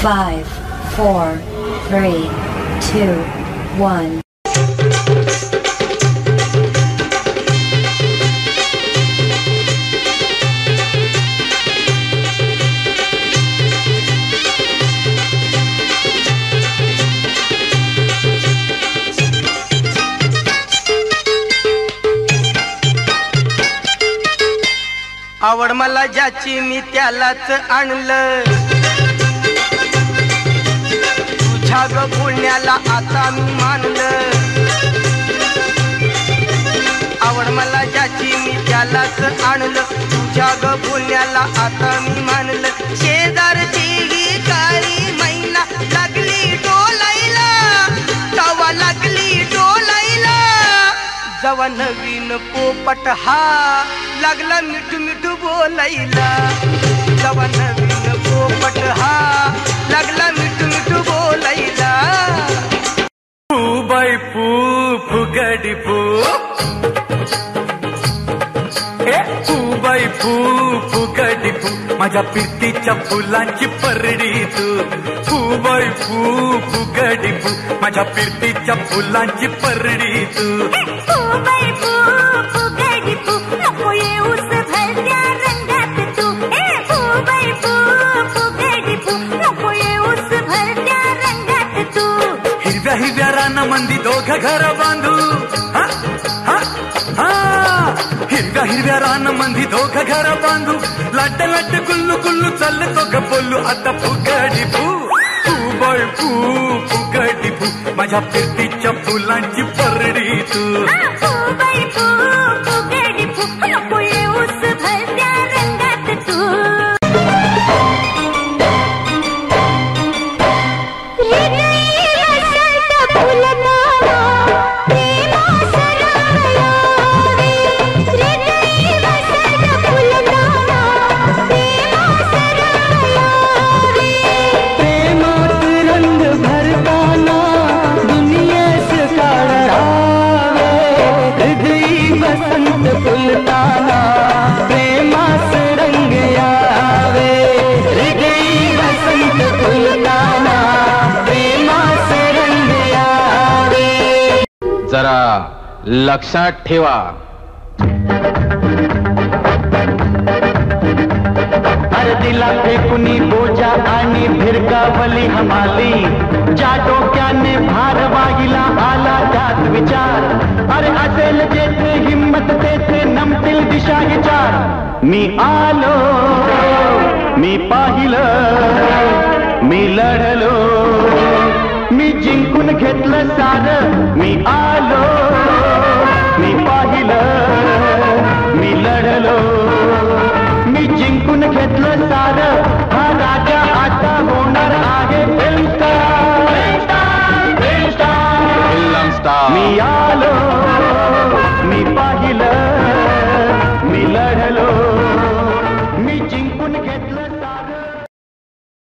5, 4, 3, 2, 1. आवड मला ज्याची मी त्यालाच आणलं, तुझ्या ग बोलण्याला आता मी मानलं. आवड मला ज्याची मी त्यालाच आणलं, तुझ्या ग बोलण्याला आता मी मानलं. शेजारची ही काळी मैना लागली डोलायला, तवा लागली डोलायला. जवा नवीन पोपट हा लागला मिठू मिठू बोलायला, जवा नवीन पोपट हा लागला मिठू मिठू बोलायला. फू बाई फू फुगडी फू, फू बाई फू फुगडी फू, माझ्या प्रीतीच्या फुलांची परडी तू. फू बाई फू फुगडी फू, माझ्या प्रीतीच्या फुलांची परडी तू. फू बाई फू फुगडी फू, नको येऊस भरत्या रंगात तू. फू बाई फू फुगडी फू, नको येऊस भरत्या रंगात तू. हिरव्या हिरव्या रानामंदी दोघं घर बांधू, हिरव्या हिरव्या रानामंदी दोघं घर बांधू. लाट लाट गुल्लू गुल्लू चालतो ग बोलू आता फुगडी फू. फू बाई फू फुगडी फू, माझ्या प्रीतीच्या फुलांची परडी तू. फू बाई फू फुगडी फू, नको येऊस भरत्या रंगात तू. जरा लक्षात ठेवा, दिला फेकुनी बोजा आणि भिरकावली हमाली. ज्या डोक्याने भार वाहिला आला त्यात विचार. अरे असेल जेथे हिम्मत तेथे नमतील दिशा विचार. मी आलो, मी पाहिलं, मी लढलो, मी जिंकून घेतलं सारं. मी